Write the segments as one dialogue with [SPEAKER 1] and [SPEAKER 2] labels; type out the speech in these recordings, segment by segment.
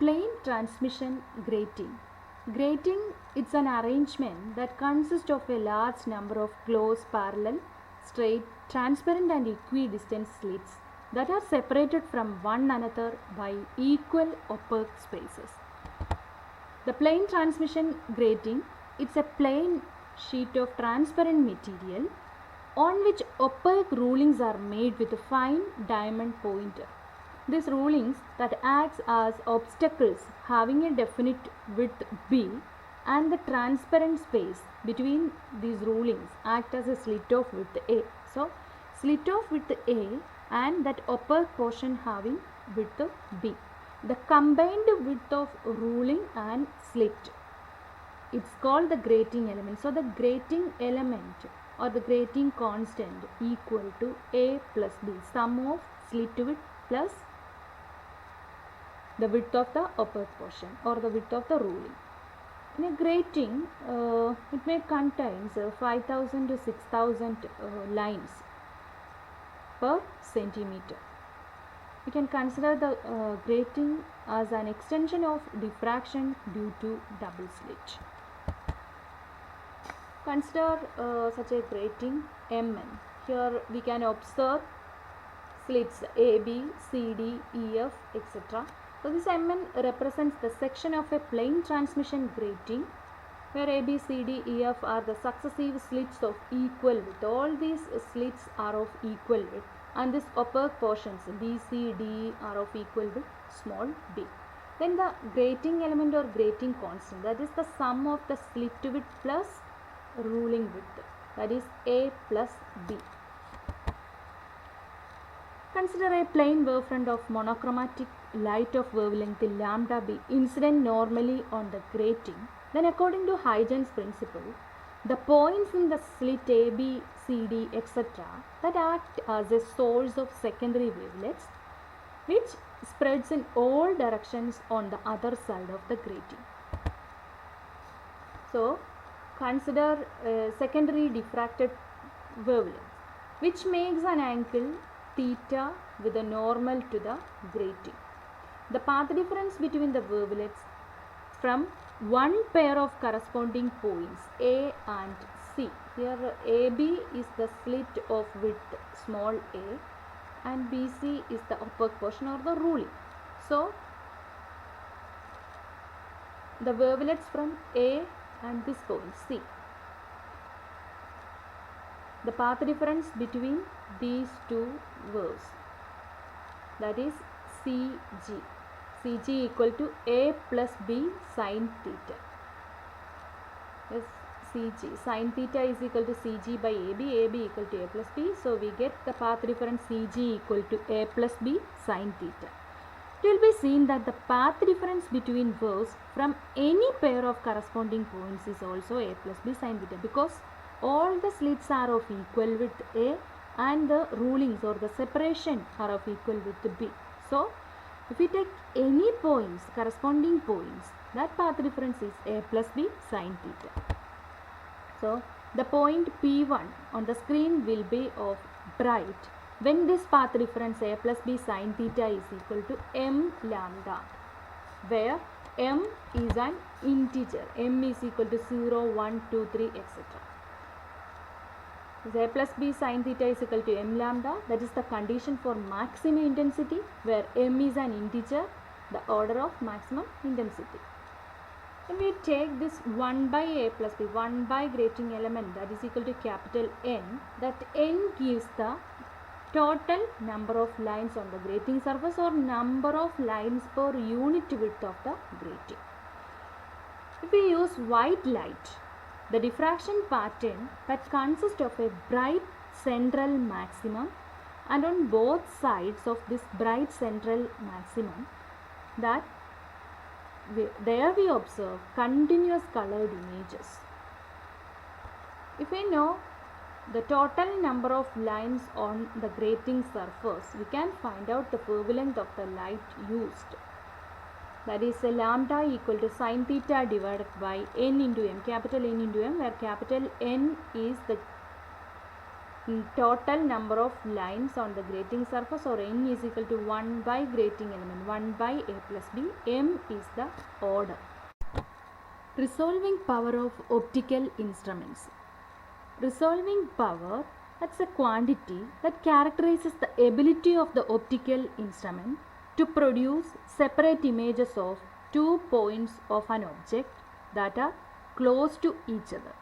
[SPEAKER 1] plane transmission grating. Grating is an arrangement that consists of a large number of close, parallel, straight, transparent and equidistant slits that are separated from one another by equal opaque spaces. The plane transmission grating is a plain sheet of transparent material on which opaque rulings are made with a fine diamond pointer. These rulings that acts as obstacles having a definite width B and the transparent space between these rulings act as a slit of width A. So, slit of width A and that opaque portion having width B. The combined width of ruling and slit, it's called the grating element. So, the grating element or the grating constant equal to A plus B, sum of slit width plus the width of the opaque portion or the width of the ruling. In a grating, it may contain 5000 to 6000 lines per centimeter. We can consider the grating as an extension of diffraction due to double slit. Consider such a grating MN. Here we can observe slits A, B, C, D, E, F, etc. So this MN represents the section of a plane transmission grating where A, B, C, D, E, F are the successive slits of equal width. All these slits are of equal width and this opaque portions B, C, D are of equal width small b. Then the grating element or grating constant, that is the sum of the slit width plus ruling width, that is A plus B. Consider a plane wavefront of monochromatic light of wavelength lambda b incident normally on the grating. Then according to Huygens principle, the points in the slit A, B, C, D, etc. that act as a source of secondary wavelets which spreads in all directions on the other side of the grating. So, consider a secondary diffracted wavelength which makes an angle theta with a normal to the grating. The path difference between the wavelets from one pair of corresponding points A and C. Here AB is the slit of width small a and BC is the opaque portion or the ruling. So, the wavelets from A and this point C. The path difference between these two waves, that is CG. CG equal to A plus B sin theta. Yes, CG sin theta is equal to CG by AB, AB equal to A plus B. So we get the path difference CG equal to A plus B sin theta. It will be seen that the path difference between waves from any pair of corresponding points is also A plus B sin theta because all the slits are of equal width A and the rulings or the separation are of equal width B. So, if we take any points, corresponding points, that path difference is A plus B sin theta. So, the point P1 on the screen will be of bright when this path difference A plus B sin theta is equal to m lambda, where m is an integer, m is equal to 0, 1, 2, 3, etc. A plus B sin theta is equal to m lambda, that is the condition for maximum intensity where m is an integer, the order of maximum intensity. When we take this 1 by A plus B, 1 by grating element, that is equal to capital N, that N gives the total number of lines on the grating surface or number of lines per unit width of the grating. If we use white light, the diffraction pattern that consists of a bright central maximum and on both sides of this bright central maximum, that there we observe continuous colored images. If we know the total number of lines on the grating surface, we can find out the wavelength of the light used. That is a lambda equal to sin theta divided by n into m, capital N into m, where capital N is the total number of lines on the grating surface, or n is equal to 1 by grating element, 1 by a plus b. M is the order. Resolving power of optical instruments. Resolving power, that's a quantity that characterizes the ability of the optical instrument to produce separate images of 2 points of an object that are close to each other.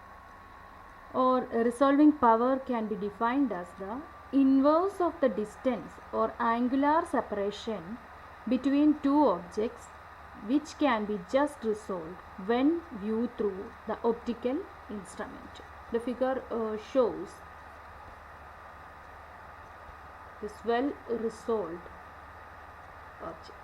[SPEAKER 1] Or resolving power can be defined as the inverse of the distance or angular separation between two objects, which can be just resolved when viewed through the optical instrument. The figure shows this well resolved objects.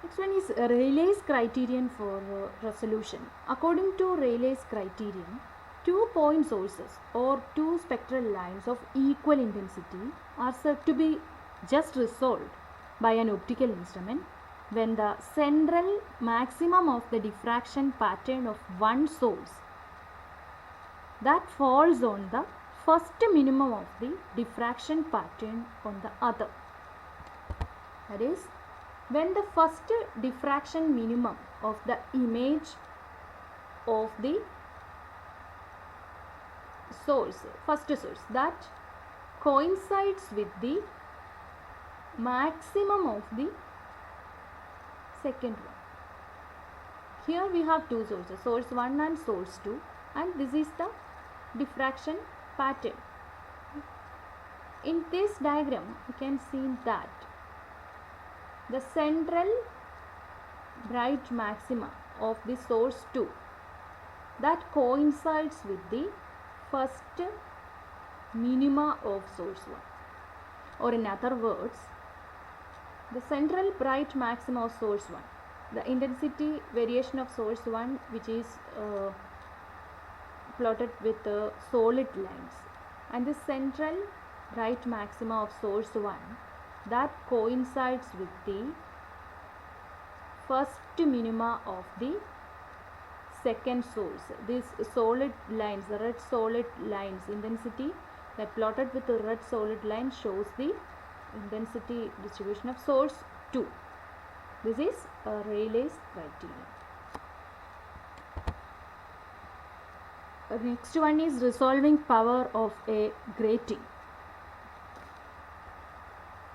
[SPEAKER 1] Next one is Rayleigh's criterion for resolution. According to Rayleigh's criterion, 2 point sources or 2 spectral lines of equal intensity are said to be just resolved by an optical instrument when the central maximum of the diffraction pattern of one source that falls on the first minimum of the diffraction pattern on the other. That is, when the first diffraction minimum of the image of the source, first source, that coincides with the maximum of the second one. Here we have two sources, source 1 and source 2, and this is the diffraction pattern. In this diagram, you can see that the central bright maxima of the source 2 that coincides with the first minima of source 1, or in other words, the central bright maxima of source 1, the intensity variation of source 1, which is plotted with solid lines, and the central bright maxima of source 1 that coincides with the first minima of the second source. These solid lines, the red solid lines, intensity that plotted with the red solid line shows the intensity distribution of source 2. This is Rayleigh's criterion. Next one is resolving power of a grating.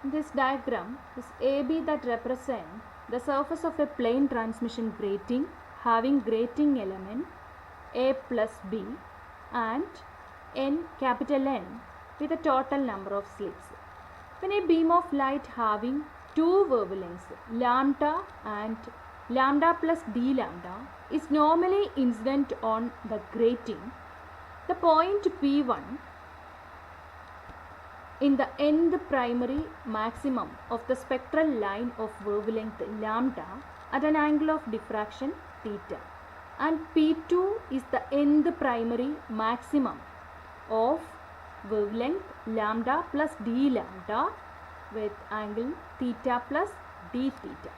[SPEAKER 1] In this diagram is AB that represent the surface of a plane transmission grating having grating element A plus B and N, capital N, with a total number of slits. When a beam of light having two wavelengths, lambda and lambda plus d lambda, is normally incident on the grating, the point P1 in the nth primary maximum of the spectral line of wavelength lambda at an angle of diffraction theta, and P2 is the nth primary maximum of wavelength lambda plus d lambda with angle theta plus d theta.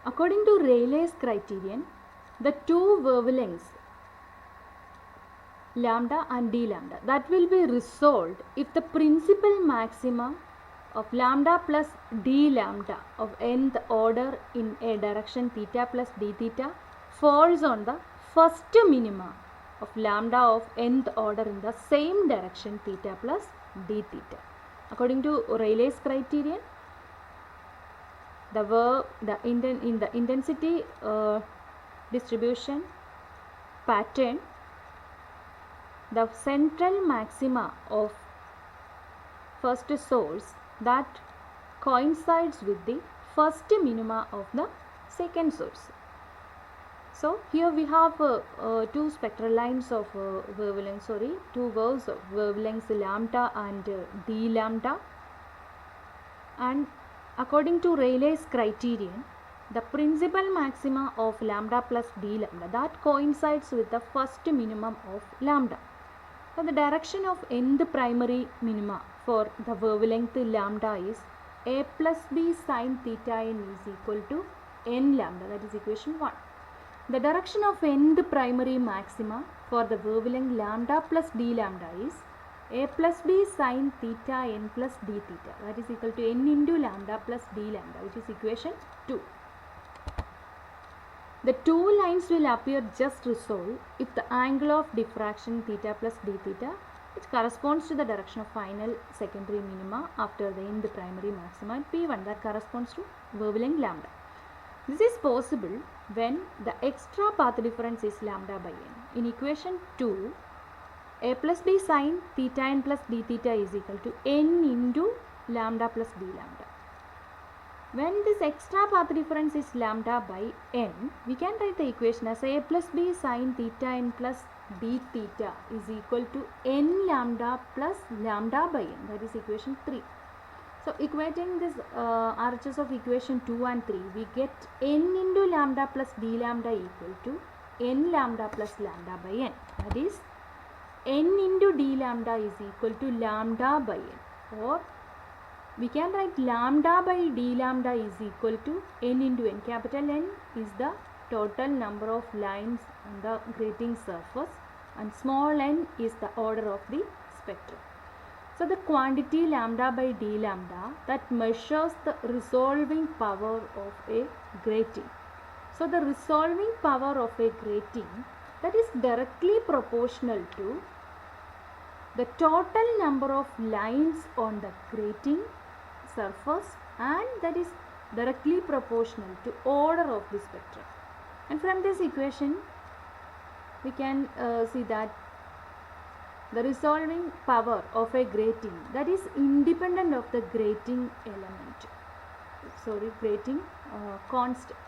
[SPEAKER 1] According to Rayleigh's criterion, the two wavelengths lambda and d lambda that will be resolved if the principal maxima of lambda plus d lambda of nth order in a direction theta plus d theta falls on the first minima of lambda of nth order in the same direction theta plus d theta. According to Rayleigh's criterion, in the intensity distribution pattern, the central maxima of first source that coincides with the first minima of the second source. So here we have two spectral lines of wavelengths, two waves of wavelengths lambda and d lambda, and according to Rayleigh's criterion, the principal maxima of lambda plus d lambda that coincides with the first minimum of lambda. So the direction of nth primary minima for the wavelength lambda is a plus b sine theta n is equal to n lambda, that is equation 1. The direction of nth primary maxima for the wavelength lambda plus d lambda is a plus b sine theta n plus d theta, that is equal to n into lambda plus d lambda, which is equation 2. The two lines will appear just resolved if the angle of diffraction theta plus d theta, which corresponds to the direction of final secondary minima after the nth primary maxima at P1, that corresponds to wavelength lambda. This is possible when the extra path difference is lambda by n. In equation 2, a plus b sine theta n plus d theta is equal to n into lambda plus d lambda. When this extra path difference is lambda by n, we can write the equation as a plus b sine theta n plus d theta is equal to n lambda plus lambda by n, that is equation 3. So equating this RHS of equation 2 and 3, we get n into lambda plus d lambda equal to n lambda plus lambda by n, that is n into d lambda is equal to lambda by n, or we can write lambda by d lambda is equal to n into n. Capital N is the total number of lines on the grating surface and small n is the order of the spectrum. So the quantity lambda by d lambda that measures the resolving power of a grating. So the resolving power of a grating, that is directly proportional to the total number of lines on the grating surface, and that is directly proportional to order of the spectrum. And from this equation we can see that the resolving power of a grating, that is independent of the grating element, grating constant.